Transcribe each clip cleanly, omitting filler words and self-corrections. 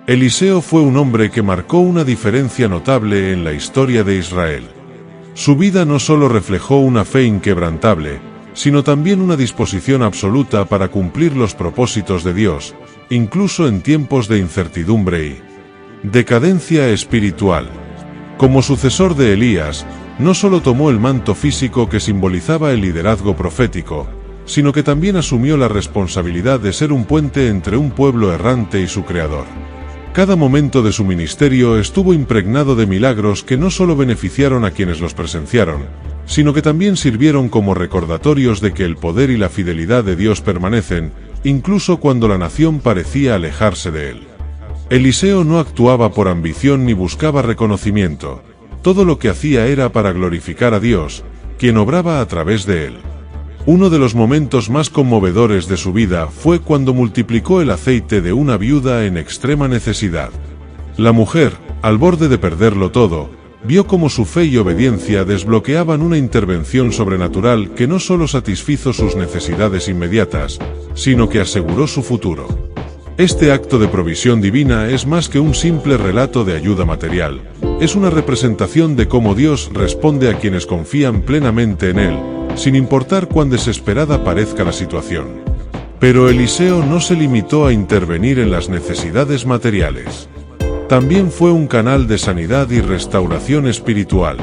Eliseo fue un hombre que marcó una diferencia notable en la historia de Israel. Su vida no solo reflejó una fe inquebrantable, sino también una disposición absoluta para cumplir los propósitos de Dios, incluso en tiempos de incertidumbre y decadencia espiritual. Como sucesor de Elías, no solo tomó el manto físico que simbolizaba el liderazgo profético, sino que también asumió la responsabilidad de ser un puente entre un pueblo errante y su Creador. Cada momento de su ministerio estuvo impregnado de milagros que no solo beneficiaron a quienes los presenciaron, sino que también sirvieron como recordatorios de que el poder y la fidelidad de Dios permanecen, incluso cuando la nación parecía alejarse de él. Eliseo no actuaba por ambición ni buscaba reconocimiento. Todo lo que hacía era para glorificar a Dios, quien obraba a través de él. Uno de los momentos más conmovedores de su vida fue cuando multiplicó el aceite de una viuda en extrema necesidad. La mujer, al borde de perderlo todo, vio cómo su fe y obediencia desbloqueaban una intervención sobrenatural que no solo satisfizo sus necesidades inmediatas, sino que aseguró su futuro. Este acto de provisión divina es más que un simple relato de ayuda material. Es una representación de cómo Dios responde a quienes confían plenamente en Él, sin importar cuán desesperada parezca la situación. Pero Eliseo no se limitó a intervenir en las necesidades materiales. También fue un canal de sanidad y restauración espiritual.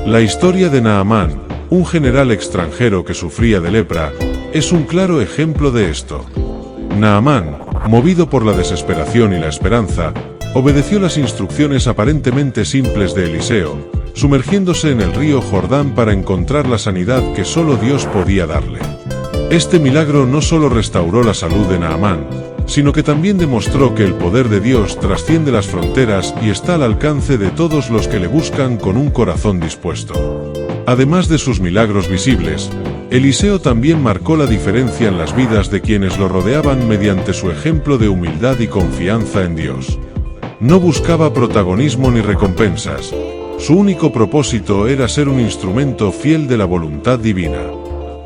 La historia de Naamán, un general extranjero que sufría de lepra, es un claro ejemplo de esto. Naamán, movido por la desesperación y la esperanza, obedeció las instrucciones aparentemente simples de Eliseo, sumergiéndose en el río Jordán para encontrar la sanidad que solo Dios podía darle. Este milagro no solo restauró la salud de Naamán, sino que también demostró que el poder de Dios trasciende las fronteras y está al alcance de todos los que le buscan con un corazón dispuesto. Además de sus milagros visibles, Eliseo también marcó la diferencia en las vidas de quienes lo rodeaban mediante su ejemplo de humildad y confianza en Dios. No buscaba protagonismo ni recompensas. Su único propósito era ser un instrumento fiel de la voluntad divina.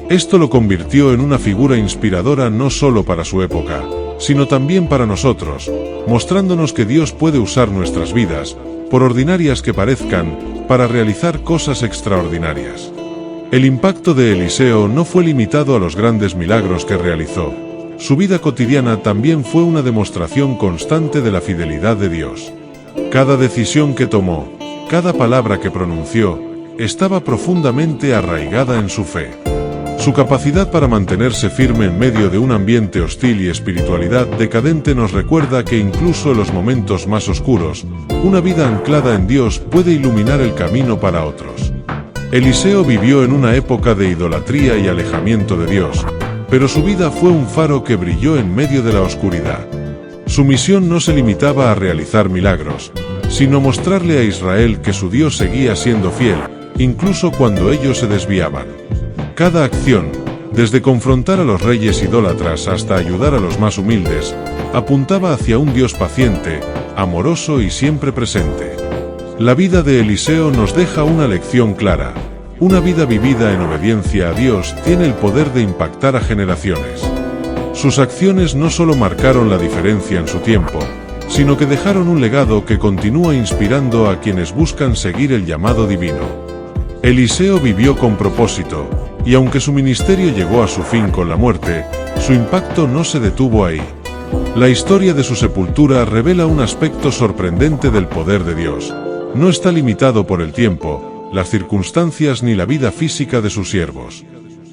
Esto lo convirtió en una figura inspiradora no solo para su época, sino también para nosotros, mostrándonos que Dios puede usar nuestras vidas, por ordinarias que parezcan, para realizar cosas extraordinarias. El impacto de Eliseo no fue limitado a los grandes milagros que realizó. Su vida cotidiana también fue una demostración constante de la fidelidad de Dios. Cada decisión que tomó, cada palabra que pronunció, estaba profundamente arraigada en su fe. Su capacidad para mantenerse firme en medio de un ambiente hostil y espiritualidad decadente nos recuerda que incluso en los momentos más oscuros, una vida anclada en Dios puede iluminar el camino para otros. Eliseo vivió en una época de idolatría y alejamiento de Dios, pero su vida fue un faro que brilló en medio de la oscuridad. Su misión no se limitaba a realizar milagros, sino mostrarle a Israel que su Dios seguía siendo fiel, incluso cuando ellos se desviaban. Cada acción, desde confrontar a los reyes idólatras hasta ayudar a los más humildes, apuntaba hacia un Dios paciente, amoroso y siempre presente. La vida de Eliseo nos deja una lección clara. Una vida vivida en obediencia a Dios tiene el poder de impactar a generaciones. Sus acciones no solo marcaron la diferencia en su tiempo, sino que dejaron un legado que continúa inspirando a quienes buscan seguir el llamado divino. Eliseo vivió con propósito, y aunque su ministerio llegó a su fin con la muerte, su impacto no se detuvo ahí. La historia de su sepultura revela un aspecto sorprendente del poder de Dios. No está limitado por el tiempo, las circunstancias ni la vida física de sus siervos.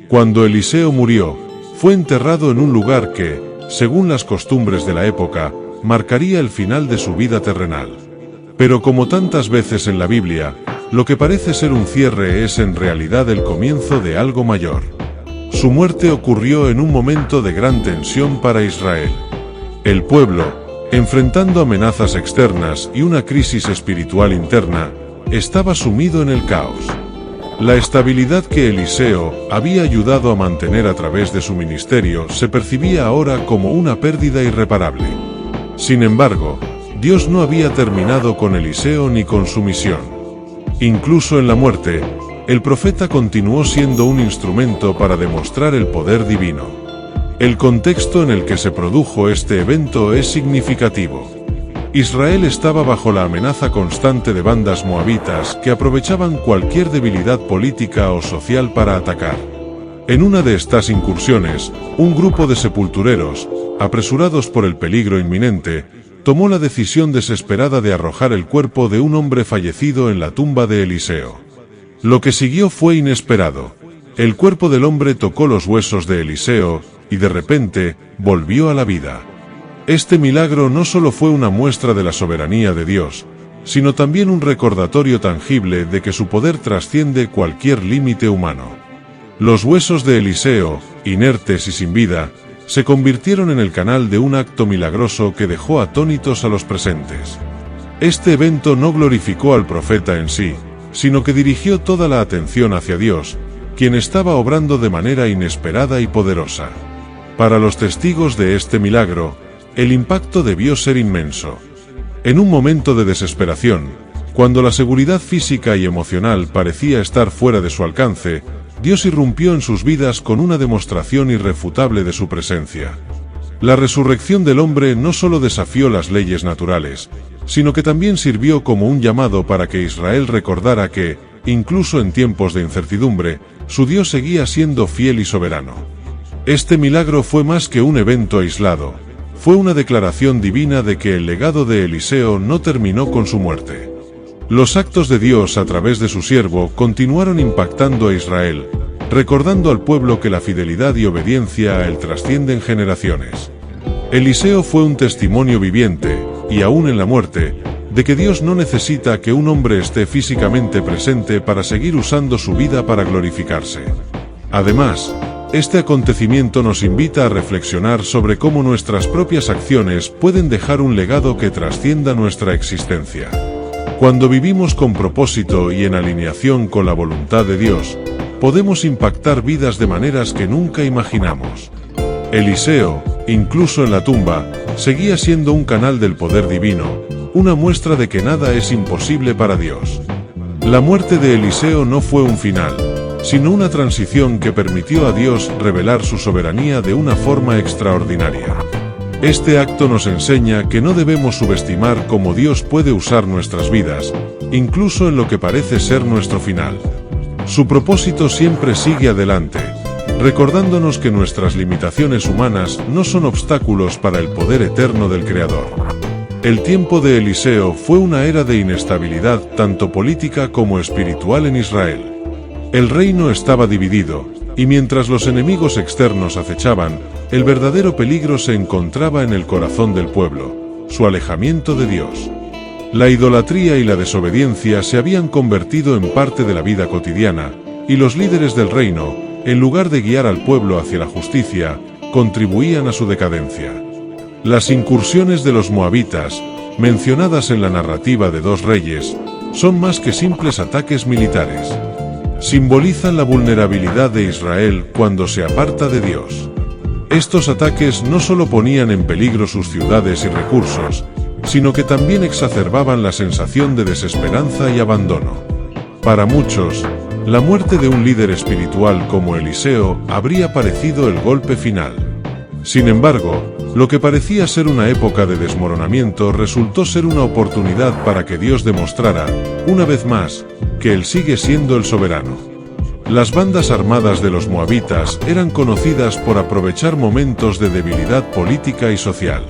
Cuando Eliseo murió, fue enterrado en un lugar que, según las costumbres de la época, marcaría el final de su vida terrenal. Pero como tantas veces en la Biblia, lo que parece ser un cierre es en realidad el comienzo de algo mayor. Su muerte ocurrió en un momento de gran tensión para Israel. El pueblo, enfrentando amenazas externas y una crisis espiritual interna, estaba sumido en el caos. La estabilidad que Eliseo había ayudado a mantener a través de su ministerio se percibía ahora como una pérdida irreparable. Sin embargo, Dios no había terminado con Eliseo ni con su misión. Incluso en la muerte, el profeta continuó siendo un instrumento para demostrar el poder divino. El contexto en el que se produjo este evento es significativo. Israel estaba bajo la amenaza constante de bandas moabitas que aprovechaban cualquier debilidad política o social para atacar. En una de estas incursiones, un grupo de sepultureros, apresurados por el peligro inminente, tomó la decisión desesperada de arrojar el cuerpo de un hombre fallecido en la tumba de Eliseo. Lo que siguió fue inesperado. El cuerpo del hombre tocó los huesos de Eliseo, y de repente, volvió a la vida. Este milagro no solo fue una muestra de la soberanía de Dios, sino también un recordatorio tangible de que su poder trasciende cualquier límite humano. Los huesos de Eliseo, inertes y sin vida, se convirtieron en el canal de un acto milagroso que dejó atónitos a los presentes. Este evento no glorificó al profeta en sí, sino que dirigió toda la atención hacia Dios, quien estaba obrando de manera inesperada y poderosa. Para los testigos de este milagro, el impacto debió ser inmenso. En un momento de desesperación, cuando la seguridad física y emocional parecía estar fuera de su alcance, Dios irrumpió en sus vidas con una demostración irrefutable de su presencia. La resurrección del hombre no solo desafió las leyes naturales, sino que también sirvió como un llamado para que Israel recordara que, incluso en tiempos de incertidumbre, su Dios seguía siendo fiel y soberano. Este milagro fue más que un evento aislado. Fue una declaración divina de que el legado de Eliseo no terminó con su muerte. Los actos de Dios a través de su siervo continuaron impactando a Israel, recordando al pueblo que la fidelidad y obediencia a él trascienden generaciones. Eliseo fue un testimonio viviente, y aún en la muerte, de que Dios no necesita que un hombre esté físicamente presente para seguir usando su vida para glorificarse. Además, este acontecimiento nos invita a reflexionar sobre cómo nuestras propias acciones pueden dejar un legado que trascienda nuestra existencia. Cuando vivimos con propósito y en alineación con la voluntad de Dios, podemos impactar vidas de maneras que nunca imaginamos. Eliseo, incluso en la tumba, seguía siendo un canal del poder divino, una muestra de que nada es imposible para Dios. La muerte de Eliseo no fue un final, sino una transición que permitió a Dios revelar su soberanía de una forma extraordinaria. Este acto nos enseña que no debemos subestimar cómo Dios puede usar nuestras vidas, incluso en lo que parece ser nuestro final. Su propósito siempre sigue adelante, recordándonos que nuestras limitaciones humanas no son obstáculos para el poder eterno del Creador. El tiempo de Eliseo fue una era de inestabilidad tanto política como espiritual en Israel. El reino estaba dividido, y mientras los enemigos externos acechaban, el verdadero peligro se encontraba en el corazón del pueblo, su alejamiento de Dios. La idolatría y la desobediencia se habían convertido en parte de la vida cotidiana, y los líderes del reino, en lugar de guiar al pueblo hacia la justicia, contribuían a su decadencia. Las incursiones de los moabitas, mencionadas en la narrativa de 2 Reyes, son más que simples ataques militares. Simbolizan la vulnerabilidad de Israel cuando se aparta de Dios. Estos ataques no solo ponían en peligro sus ciudades y recursos, sino que también exacerbaban la sensación de desesperanza y abandono. Para muchos, la muerte de un líder espiritual como Eliseo habría parecido el golpe final. Sin embargo, lo que parecía ser una época de desmoronamiento resultó ser una oportunidad para que Dios demostrara, una vez más, que Él sigue siendo el soberano. Las bandas armadas de los moabitas eran conocidas por aprovechar momentos de debilidad política y social.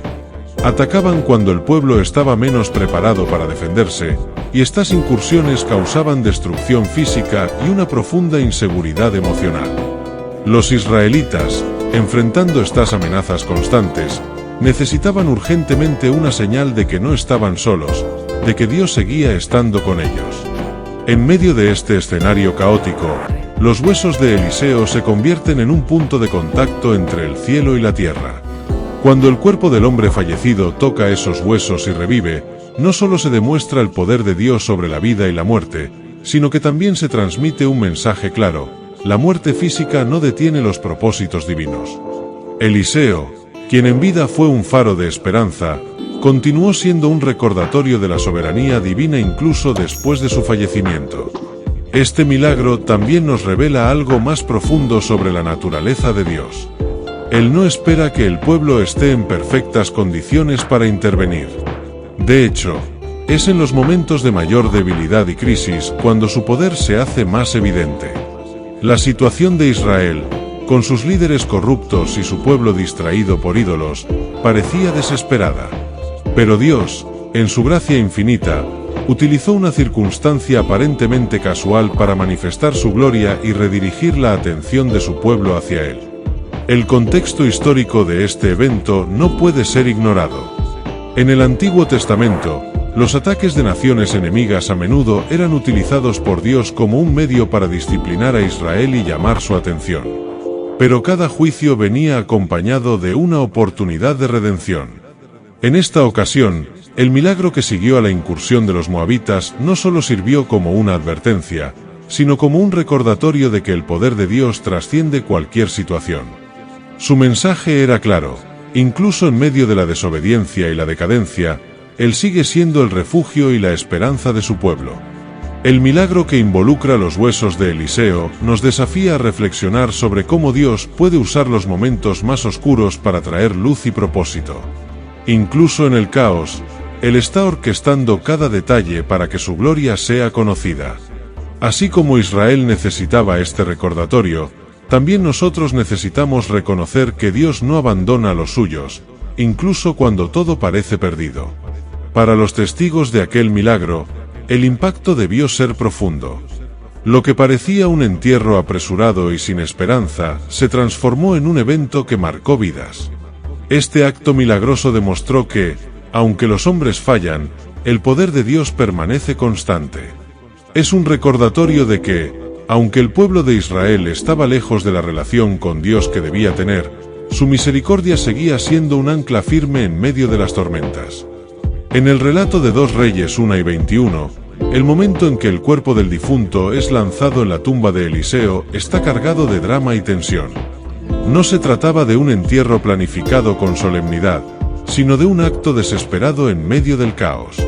Atacaban cuando el pueblo estaba menos preparado para defenderse, y estas incursiones causaban destrucción física y una profunda inseguridad emocional. Los israelitas, enfrentando estas amenazas constantes, necesitaban urgentemente una señal de que no estaban solos, de que Dios seguía estando con ellos. En medio de este escenario caótico, los huesos de Eliseo se convierten en un punto de contacto entre el cielo y la tierra. Cuando el cuerpo del hombre fallecido toca esos huesos y revive, no solo se demuestra el poder de Dios sobre la vida y la muerte, sino que también se transmite un mensaje claro: la muerte física no detiene los propósitos divinos. Eliseo, quien en vida fue un faro de esperanza, continuó siendo un recordatorio de la soberanía divina incluso después de su fallecimiento. Este milagro también nos revela algo más profundo sobre la naturaleza de Dios. Él no espera que el pueblo esté en perfectas condiciones para intervenir. De hecho, es en los momentos de mayor debilidad y crisis cuando su poder se hace más evidente. La situación de Israel, con sus líderes corruptos y su pueblo distraído por ídolos, parecía desesperada. Pero Dios, en su gracia infinita, utilizó una circunstancia aparentemente casual para manifestar su gloria y redirigir la atención de su pueblo hacia Él. El contexto histórico de este evento no puede ser ignorado. En el Antiguo Testamento, los ataques de naciones enemigas a menudo eran utilizados por Dios como un medio para disciplinar a Israel y llamar su atención. Pero cada juicio venía acompañado de una oportunidad de redención. En esta ocasión, el milagro que siguió a la incursión de los moabitas no solo sirvió como una advertencia, sino como un recordatorio de que el poder de Dios trasciende cualquier situación. Su mensaje era claro: incluso en medio de la desobediencia y la decadencia, Él sigue siendo el refugio y la esperanza de su pueblo. El milagro que involucra los huesos de Eliseo nos desafía a reflexionar sobre cómo Dios puede usar los momentos más oscuros para traer luz y propósito. Incluso en el caos, Él está orquestando cada detalle para que su gloria sea conocida. Así como Israel necesitaba este recordatorio, también nosotros necesitamos reconocer que Dios no abandona a los suyos, incluso cuando todo parece perdido. Para los testigos de aquel milagro, el impacto debió ser profundo. Lo que parecía un entierro apresurado y sin esperanza, se transformó en un evento que marcó vidas. Este acto milagroso demostró que, aunque los hombres fallan, el poder de Dios permanece constante. Es un recordatorio de que, aunque el pueblo de Israel estaba lejos de la relación con Dios que debía tener, su misericordia seguía siendo un ancla firme en medio de las tormentas. En el relato de 2 Reyes 1 y 21, el momento en que el cuerpo del difunto es lanzado en la tumba de Eliseo está cargado de drama y tensión. No se trataba de un entierro planificado con solemnidad, sino de un acto desesperado en medio del caos.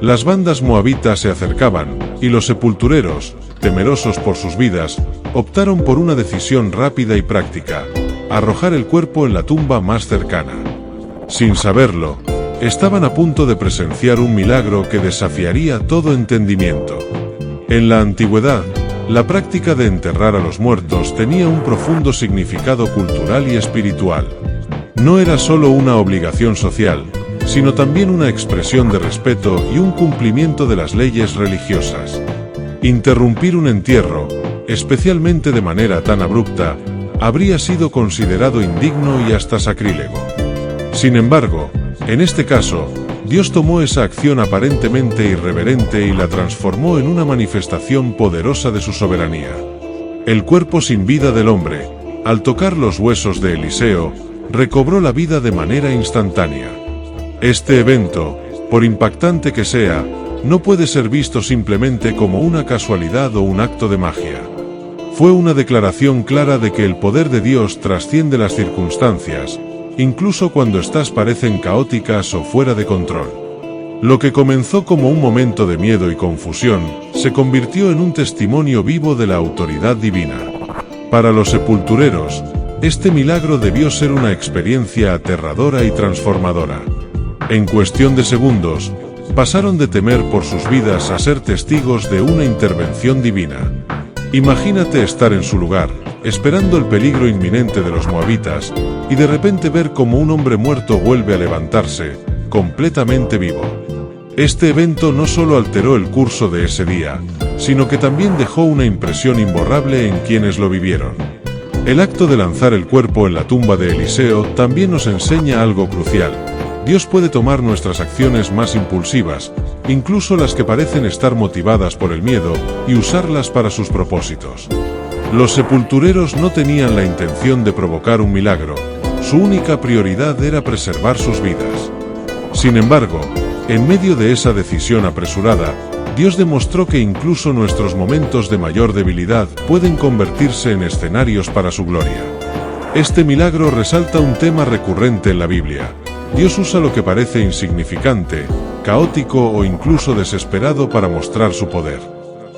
Las bandas moabitas se acercaban, y los sepultureros, temerosos por sus vidas, optaron por una decisión rápida y práctica: arrojar el cuerpo en la tumba más cercana. Sin saberlo, estaban a punto de presenciar un milagro que desafiaría todo entendimiento. En la antigüedad, la práctica de enterrar a los muertos tenía un profundo significado cultural y espiritual. No era solo una obligación social, sino también una expresión de respeto y un cumplimiento de las leyes religiosas. Interrumpir un entierro, especialmente de manera tan abrupta, habría sido considerado indigno y hasta sacrílego. Sin embargo, en este caso, Dios tomó esa acción aparentemente irreverente y la transformó en una manifestación poderosa de su soberanía. El cuerpo sin vida del hombre, al tocar los huesos de Eliseo, recobró la vida de manera instantánea. Este evento, por impactante que sea, no puede ser visto simplemente como una casualidad o un acto de magia. Fue una declaración clara de que el poder de Dios trasciende las circunstancias, incluso cuando éstas parecen caóticas o fuera de control. Lo que comenzó como un momento de miedo y confusión, se convirtió en un testimonio vivo de la autoridad divina. Para los sepultureros, este milagro debió ser una experiencia aterradora y transformadora. En cuestión de segundos, pasaron de temer por sus vidas a ser testigos de una intervención divina. Imagínate estar en su lugar, esperando el peligro inminente de los moabitas, y de repente ver cómo un hombre muerto vuelve a levantarse, completamente vivo. Este evento no solo alteró el curso de ese día, sino que también dejó una impresión imborrable en quienes lo vivieron. El acto de lanzar el cuerpo en la tumba de Eliseo también nos enseña algo crucial. Dios puede tomar nuestras acciones más impulsivas, incluso las que parecen estar motivadas por el miedo, y usarlas para sus propósitos. Los sepultureros no tenían la intención de provocar un milagro, su única prioridad era preservar sus vidas. Sin embargo, en medio de esa decisión apresurada, Dios demostró que incluso nuestros momentos de mayor debilidad pueden convertirse en escenarios para su gloria. Este milagro resalta un tema recurrente en la Biblia. Dios usa lo que parece insignificante, caótico o incluso desesperado para mostrar su poder.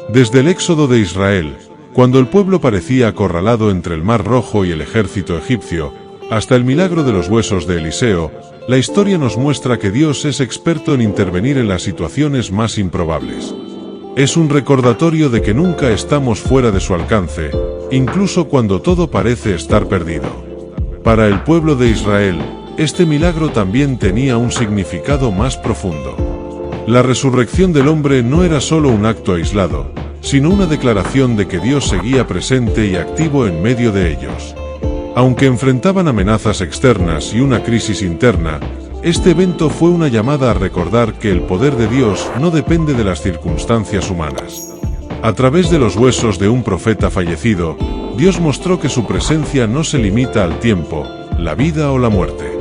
Desde el éxodo de Israel, cuando el pueblo parecía acorralado entre el Mar Rojo y el ejército egipcio, hasta el milagro de los huesos de Eliseo, La historia nos muestra que Dios es experto en intervenir en las situaciones más improbables. Es un recordatorio de que nunca estamos fuera de su alcance, incluso cuando todo parece estar perdido. Para el pueblo de Israel, este milagro también tenía un significado más profundo. La resurrección del hombre no era solo un acto aislado, sino una declaración de que Dios seguía presente y activo en medio de ellos. Aunque enfrentaban amenazas externas y una crisis interna, este evento fue una llamada a recordar que el poder de Dios no depende de las circunstancias humanas. A través de los huesos de un profeta fallecido, Dios mostró que su presencia no se limita al tiempo, la vida o la muerte.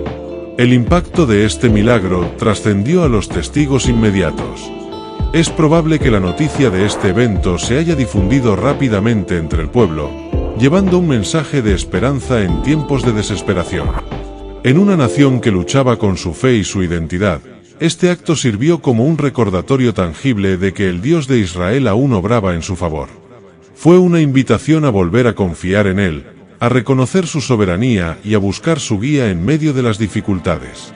El impacto de este milagro trascendió a los testigos inmediatos. Es probable que la noticia de este evento se haya difundido rápidamente entre el pueblo, llevando un mensaje de esperanza en tiempos de desesperación. En una nación que luchaba con su fe y su identidad, este acto sirvió como un recordatorio tangible de que el Dios de Israel aún obraba en su favor. Fue una invitación a volver a confiar en Él, a reconocer su soberanía y a buscar su guía en medio de las dificultades.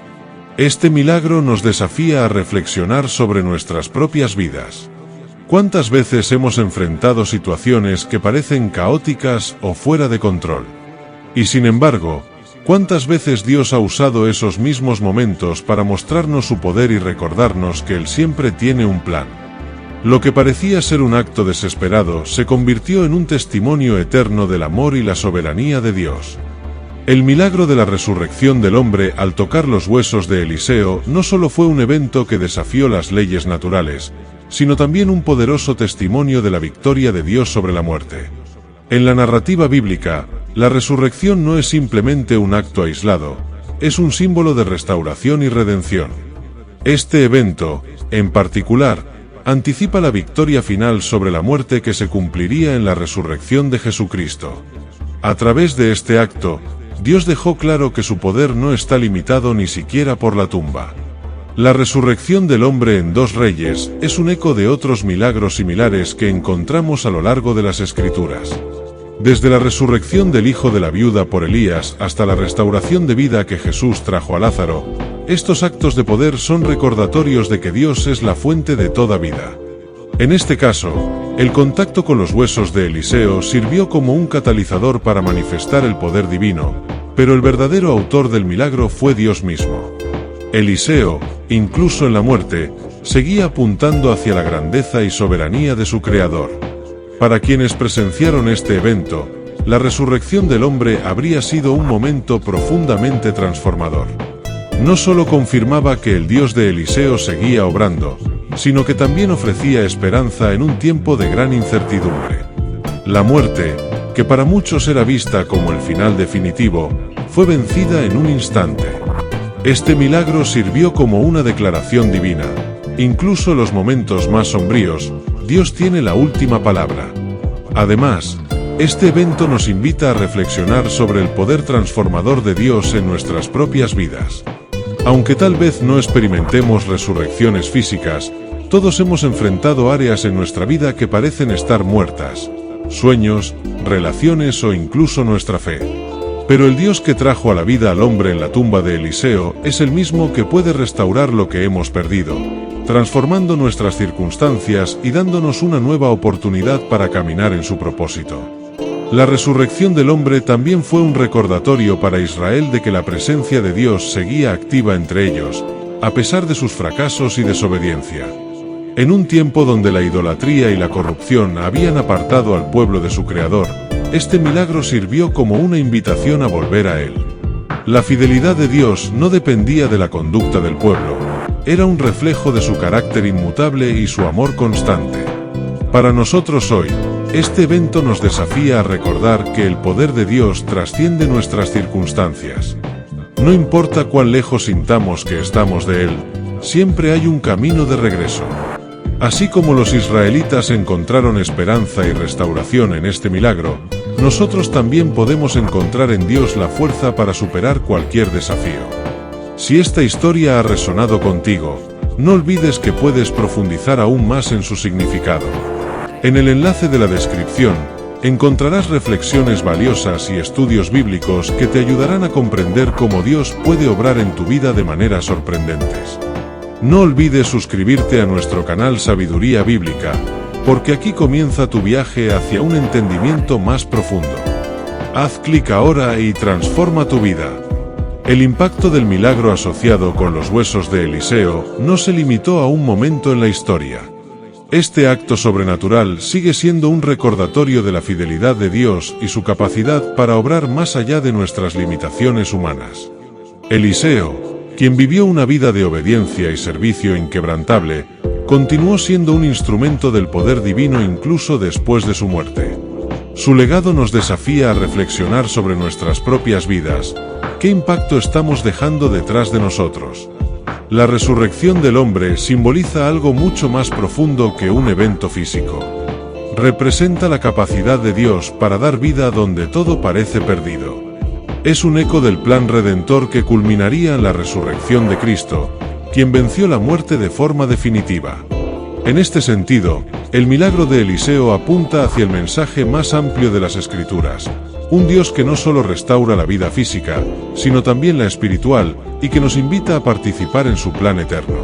Este milagro nos desafía a reflexionar sobre nuestras propias vidas. ¿Cuántas veces hemos enfrentado situaciones que parecen caóticas o fuera de control? Y sin embargo, ¿cuántas veces Dios ha usado esos mismos momentos para mostrarnos su poder y recordarnos que Él siempre tiene un plan? Lo que parecía ser un acto desesperado se convirtió en un testimonio eterno del amor y la soberanía de Dios. El milagro de la resurrección del hombre al tocar los huesos de Eliseo no solo fue un evento que desafió las leyes naturales, sino también un poderoso testimonio de la victoria de Dios sobre la muerte. En la narrativa bíblica, la resurrección no es simplemente un acto aislado, es un símbolo de restauración y redención. Este evento, en particular, anticipa la victoria final sobre la muerte que se cumpliría en la resurrección de Jesucristo. A través de este acto, Dios dejó claro que su poder no está limitado ni siquiera por la tumba. La resurrección del hombre en 2 Reyes es un eco de otros milagros similares que encontramos a lo largo de las Escrituras. Desde la resurrección del hijo de la viuda por Elías hasta la restauración de vida que Jesús trajo a Lázaro, estos actos de poder son recordatorios de que Dios es la fuente de toda vida. En este caso, el contacto con los huesos de Eliseo sirvió como un catalizador para manifestar el poder divino, pero el verdadero autor del milagro fue Dios mismo. Eliseo, incluso en la muerte, seguía apuntando hacia la grandeza y soberanía de su Creador. Para quienes presenciaron este evento, la resurrección del hombre habría sido un momento profundamente transformador. No solo confirmaba que el Dios de Eliseo seguía obrando, sino que también ofrecía esperanza en un tiempo de gran incertidumbre. La muerte, que para muchos era vista como el final definitivo, fue vencida en un instante. Este milagro sirvió como una declaración divina. Incluso en los momentos más sombríos, Dios tiene la última palabra. Además, este evento nos invita a reflexionar sobre el poder transformador de Dios en nuestras propias vidas. Aunque tal vez no experimentemos resurrecciones físicas, todos hemos enfrentado áreas en nuestra vida que parecen estar muertas: sueños, relaciones o incluso nuestra fe. Pero el Dios que trajo a la vida al hombre en la tumba de Eliseo es el mismo que puede restaurar lo que hemos perdido, transformando nuestras circunstancias y dándonos una nueva oportunidad para caminar en su propósito. La resurrección del hombre también fue un recordatorio para Israel de que la presencia de Dios seguía activa entre ellos, a pesar de sus fracasos y desobediencia. En un tiempo donde la idolatría y la corrupción habían apartado al pueblo de su Creador, este milagro sirvió como una invitación a volver a Él. La fidelidad de Dios no dependía de la conducta del pueblo, era un reflejo de su carácter inmutable y su amor constante. Para nosotros hoy, este evento nos desafía a recordar que el poder de Dios trasciende nuestras circunstancias. No importa cuán lejos sintamos que estamos de Él, siempre hay un camino de regreso. Así como los israelitas encontraron esperanza y restauración en este milagro, nosotros también podemos encontrar en Dios la fuerza para superar cualquier desafío. Si esta historia ha resonado contigo, no olvides que puedes profundizar aún más en su significado. En el enlace de la descripción, encontrarás reflexiones valiosas y estudios bíblicos que te ayudarán a comprender cómo Dios puede obrar en tu vida de maneras sorprendentes. No olvides suscribirte a nuestro canal Sabiduría Bíblica, porque aquí comienza tu viaje hacia un entendimiento más profundo. Haz clic ahora y transforma tu vida. El impacto del milagro asociado con los huesos de Eliseo no se limitó a un momento en la historia. Este acto sobrenatural sigue siendo un recordatorio de la fidelidad de Dios y su capacidad para obrar más allá de nuestras limitaciones humanas. Eliseo, quien vivió una vida de obediencia y servicio inquebrantable, continuó siendo un instrumento del poder divino incluso después de su muerte. Su legado nos desafía a reflexionar sobre nuestras propias vidas. ¿Qué impacto estamos dejando detrás de nosotros? La resurrección del hombre simboliza algo mucho más profundo que un evento físico. Representa la capacidad de Dios para dar vida donde todo parece perdido. Es un eco del plan redentor que culminaría en la resurrección de Cristo, quien venció la muerte de forma definitiva. En este sentido, el milagro de Eliseo apunta hacia el mensaje más amplio de las Escrituras. Un Dios que no solo restaura la vida física, sino también la espiritual, y que nos invita a participar en su plan eterno.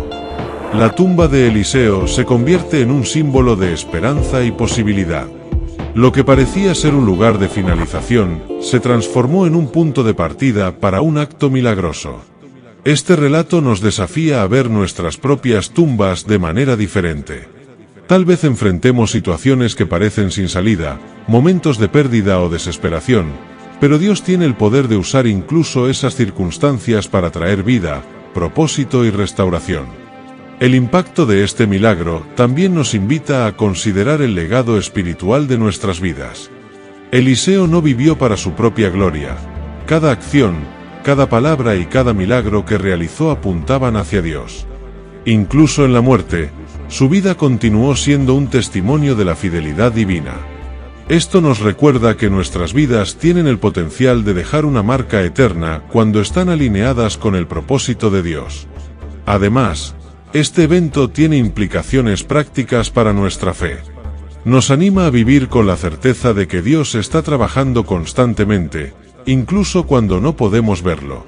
La tumba de Eliseo se convierte en un símbolo de esperanza y posibilidad. Lo que parecía ser un lugar de finalización, se transformó en un punto de partida para un acto milagroso. Este relato nos desafía a ver nuestras propias tumbas de manera diferente. Tal vez enfrentemos situaciones que parecen sin salida, momentos de pérdida o desesperación, pero Dios tiene el poder de usar incluso esas circunstancias para traer vida, propósito y restauración. El impacto de este milagro también nos invita a considerar el legado espiritual de nuestras vidas. Eliseo no vivió para su propia gloria. Cada acción, cada palabra y cada milagro que realizó apuntaban hacia Dios. Incluso en la muerte, su vida continuó siendo un testimonio de la fidelidad divina. Esto nos recuerda que nuestras vidas tienen el potencial de dejar una marca eterna cuando están alineadas con el propósito de Dios. Además, este evento tiene implicaciones prácticas para nuestra fe. Nos anima a vivir con la certeza de que Dios está trabajando constantemente, incluso cuando no podemos verlo.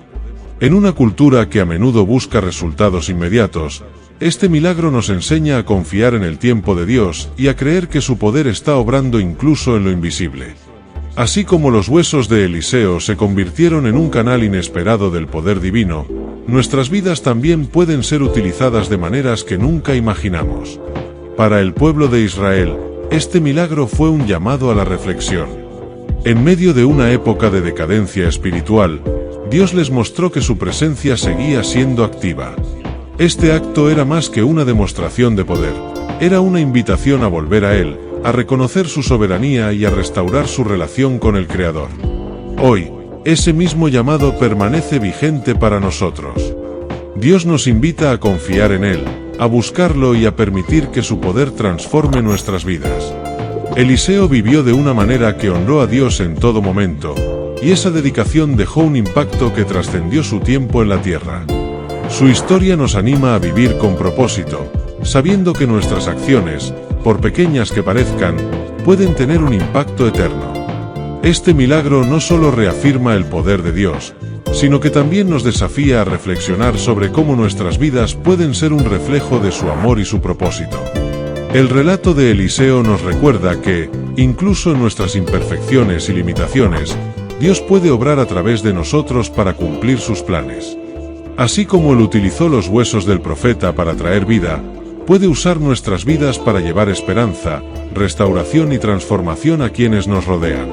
En una cultura que a menudo busca resultados inmediatos, este milagro nos enseña a confiar en el tiempo de Dios y a creer que su poder está obrando incluso en lo invisible. Así como los huesos de Eliseo se convirtieron en un canal inesperado del poder divino, nuestras vidas también pueden ser utilizadas de maneras que nunca imaginamos. Para el pueblo de Israel, este milagro fue un llamado a la reflexión. En medio de una época de decadencia espiritual, Dios les mostró que su presencia seguía siendo activa. Este acto era más que una demostración de poder, era una invitación a volver a Él, a reconocer su soberanía y a restaurar su relación con el Creador. Hoy, ese mismo llamado permanece vigente para nosotros. Dios nos invita a confiar en Él, a buscarlo y a permitir que su poder transforme nuestras vidas. Eliseo vivió de una manera que honró a Dios en todo momento, y esa dedicación dejó un impacto que trascendió su tiempo en la tierra. Su historia nos anima a vivir con propósito, sabiendo que nuestras acciones, por pequeñas que parezcan, pueden tener un impacto eterno. Este milagro no solo reafirma el poder de Dios, sino que también nos desafía a reflexionar sobre cómo nuestras vidas pueden ser un reflejo de su amor y su propósito. El relato de Eliseo nos recuerda que, incluso en nuestras imperfecciones y limitaciones, Dios puede obrar a través de nosotros para cumplir sus planes. Así como Él utilizó los huesos del profeta para traer vida, puede usar nuestras vidas para llevar esperanza, restauración y transformación a quienes nos rodean.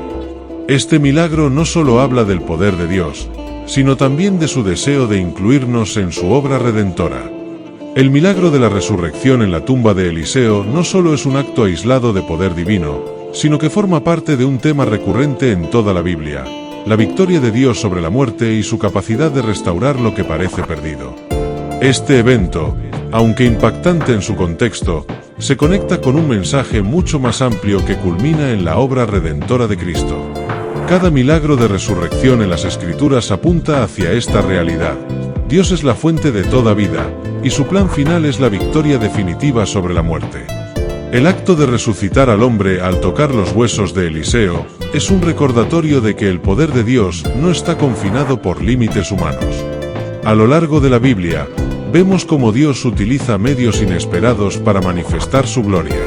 Este milagro no solo habla del poder de Dios, sino también de su deseo de incluirnos en su obra redentora. El milagro de la resurrección en la tumba de Eliseo no solo es un acto aislado de poder divino, sino que forma parte de un tema recurrente en toda la Biblia: la victoria de Dios sobre la muerte y su capacidad de restaurar lo que parece perdido. Este evento, aunque impactante en su contexto, se conecta con un mensaje mucho más amplio que culmina en la obra redentora de Cristo. Cada milagro de resurrección en las Escrituras apunta hacia esta realidad. Dios es la fuente de toda vida, y su plan final es la victoria definitiva sobre la muerte. El acto de resucitar al hombre al tocar los huesos de Eliseo es un recordatorio de que el poder de Dios no está confinado por límites humanos. A lo largo de la Biblia, vemos cómo Dios utiliza medios inesperados para manifestar su gloria.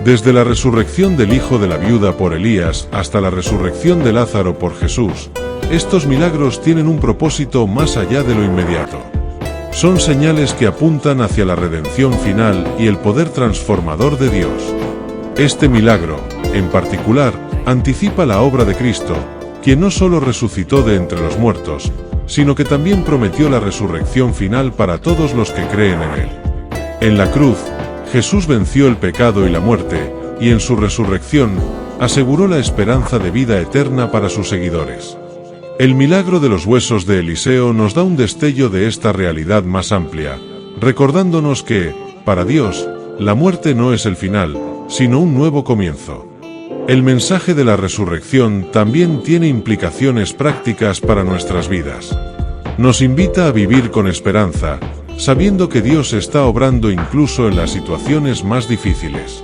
Desde la resurrección del hijo de la viuda por Elías hasta la resurrección de Lázaro por Jesús, estos milagros tienen un propósito más allá de lo inmediato. Son señales que apuntan hacia la redención final y el poder transformador de Dios. Este milagro, en particular, anticipa la obra de Cristo, quien no solo resucitó de entre los muertos, sino que también prometió la resurrección final para todos los que creen en Él. En la cruz, Jesús venció el pecado y la muerte, y en su resurrección, aseguró la esperanza de vida eterna para sus seguidores. El milagro de los huesos de Eliseo nos da un destello de esta realidad más amplia, recordándonos que, para Dios, la muerte no es el final, sino un nuevo comienzo. El mensaje de la resurrección también tiene implicaciones prácticas para nuestras vidas. Nos invita a vivir con esperanza, sabiendo que Dios está obrando incluso en las situaciones más difíciles.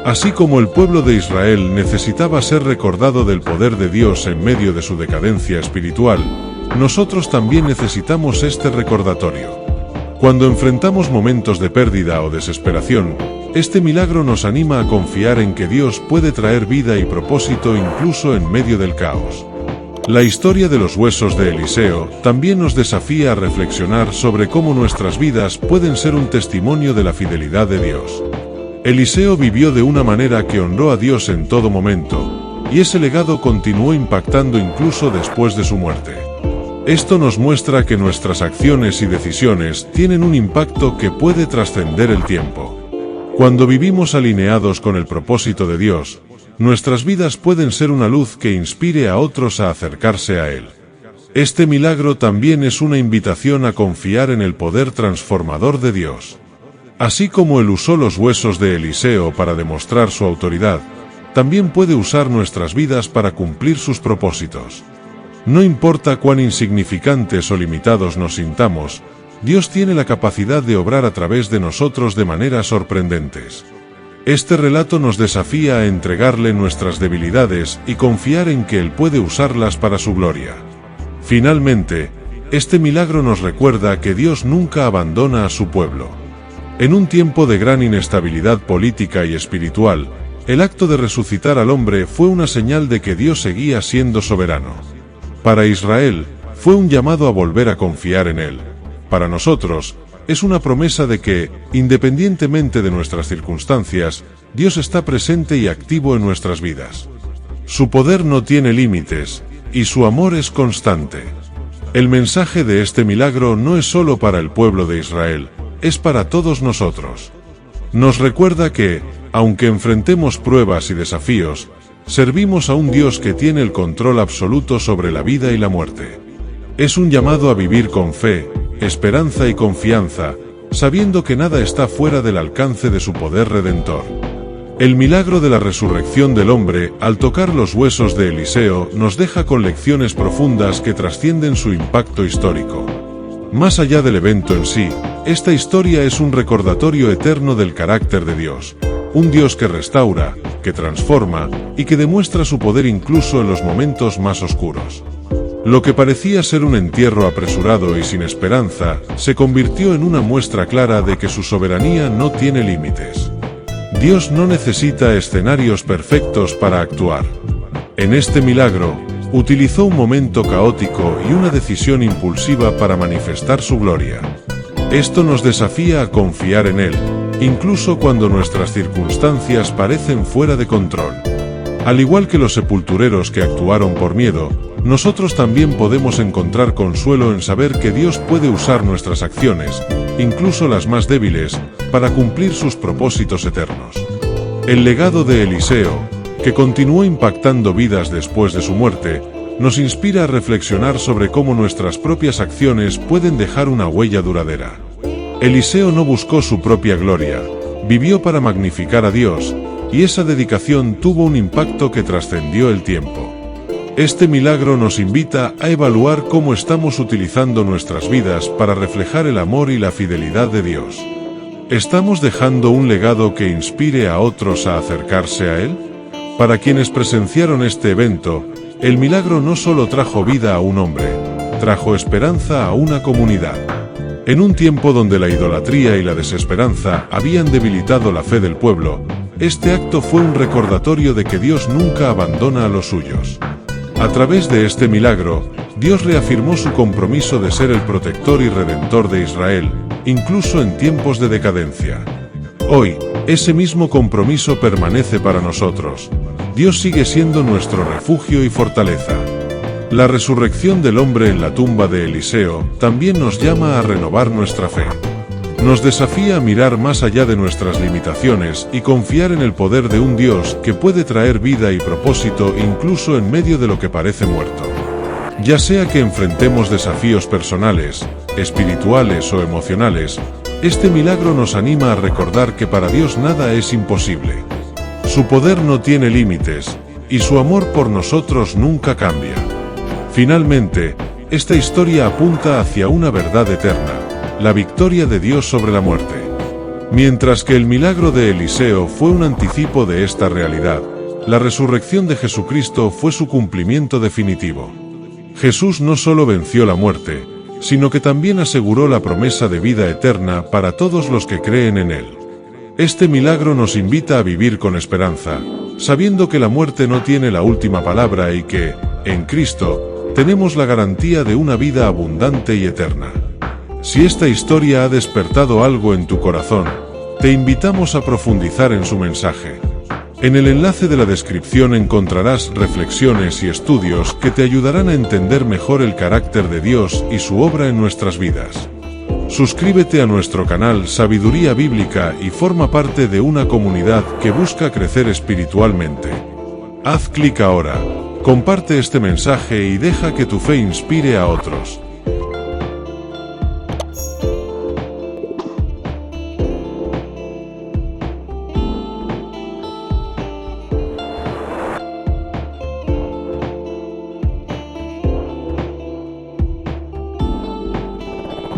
Así como el pueblo de Israel necesitaba ser recordado del poder de Dios en medio de su decadencia espiritual, nosotros también necesitamos este recordatorio. Cuando enfrentamos momentos de pérdida o desesperación, este milagro nos anima a confiar en que Dios puede traer vida y propósito incluso en medio del caos. La historia de los huesos de Eliseo también nos desafía a reflexionar sobre cómo nuestras vidas pueden ser un testimonio de la fidelidad de Dios. Eliseo vivió de una manera que honró a Dios en todo momento, y ese legado continuó impactando incluso después de su muerte. Esto nos muestra que nuestras acciones y decisiones tienen un impacto que puede trascender el tiempo. Cuando vivimos alineados con el propósito de Dios, nuestras vidas pueden ser una luz que inspire a otros a acercarse a Él. Este milagro también es una invitación a confiar en el poder transformador de Dios. Así como Él usó los huesos de Eliseo para demostrar su autoridad, también puede usar nuestras vidas para cumplir sus propósitos. No importa cuán insignificantes o limitados nos sintamos, Dios tiene la capacidad de obrar a través de nosotros de maneras sorprendentes. Este relato nos desafía a entregarle nuestras debilidades y confiar en que Él puede usarlas para su gloria. Finalmente, este milagro nos recuerda que Dios nunca abandona a su pueblo. En un tiempo de gran inestabilidad política y espiritual, el acto de resucitar al hombre fue una señal de que Dios seguía siendo soberano. Para Israel, fue un llamado a volver a confiar en Él. Para nosotros, es una promesa de que, independientemente de nuestras circunstancias, Dios está presente y activo en nuestras vidas. Su poder no tiene límites, y su amor es constante. El mensaje de este milagro no es solo para el pueblo de Israel, es para todos nosotros. Nos recuerda que, aunque enfrentemos pruebas y desafíos, servimos a un Dios que tiene el control absoluto sobre la vida y la muerte. Es un llamado a vivir con fe, esperanza y confianza, sabiendo que nada está fuera del alcance de su poder redentor. El milagro de la resurrección del hombre, al tocar los huesos de Eliseo, nos deja con lecciones profundas que trascienden su impacto histórico. Más allá del evento en sí, esta historia es un recordatorio eterno del carácter de Dios, un Dios que restaura, que transforma y que demuestra su poder incluso en los momentos más oscuros. Lo que parecía ser un entierro apresurado y sin esperanza, se convirtió en una muestra clara de que su soberanía no tiene límites. Dios no necesita escenarios perfectos para actuar. En este milagro, utilizó un momento caótico y una decisión impulsiva para manifestar su gloria. Esto nos desafía a confiar en Él, incluso cuando nuestras circunstancias parecen fuera de control. Al igual que los sepultureros que actuaron por miedo, nosotros también podemos encontrar consuelo en saber que Dios puede usar nuestras acciones, incluso las más débiles, para cumplir sus propósitos eternos. El legado de Eliseo, que continuó impactando vidas después de su muerte, nos inspira a reflexionar sobre cómo nuestras propias acciones pueden dejar una huella duradera. Eliseo no buscó su propia gloria, vivió para magnificar a Dios, y esa dedicación tuvo un impacto que trascendió el tiempo. Este milagro nos invita a evaluar cómo estamos utilizando nuestras vidas para reflejar el amor y la fidelidad de Dios. ¿Estamos dejando un legado que inspire a otros a acercarse a él? Para quienes presenciaron este evento, el milagro no solo trajo vida a un hombre, trajo esperanza a una comunidad. En un tiempo donde la idolatría y la desesperanza habían debilitado la fe del pueblo, este acto fue un recordatorio de que Dios nunca abandona a los suyos. A través de este milagro, Dios reafirmó su compromiso de ser el protector y redentor de Israel, incluso en tiempos de decadencia. Hoy, ese mismo compromiso permanece para nosotros. Dios sigue siendo nuestro refugio y fortaleza. La resurrección del hombre en la tumba de Eliseo también nos llama a renovar nuestra fe. Nos desafía a mirar más allá de nuestras limitaciones y confiar en el poder de un Dios que puede traer vida y propósito incluso en medio de lo que parece muerto. Ya sea que enfrentemos desafíos personales, espirituales o emocionales, este milagro nos anima a recordar que para Dios nada es imposible. Su poder no tiene límites, y su amor por nosotros nunca cambia. Finalmente, esta historia apunta hacia una verdad eterna: la victoria de Dios sobre la muerte. Mientras que el milagro de Eliseo fue un anticipo de esta realidad, la resurrección de Jesucristo fue su cumplimiento definitivo. Jesús no solo venció la muerte, sino que también aseguró la promesa de vida eterna para todos los que creen en Él. Este milagro nos invita a vivir con esperanza, sabiendo que la muerte no tiene la última palabra y que, en Cristo, tenemos la garantía de una vida abundante y eterna. Si esta historia ha despertado algo en tu corazón, te invitamos a profundizar en su mensaje. En el enlace de la descripción encontrarás reflexiones y estudios que te ayudarán a entender mejor el carácter de Dios y su obra en nuestras vidas. Suscríbete a nuestro canal Sabiduría Bíblica y forma parte de una comunidad que busca crecer espiritualmente. Haz clic ahora, comparte este mensaje y deja que tu fe inspire a otros.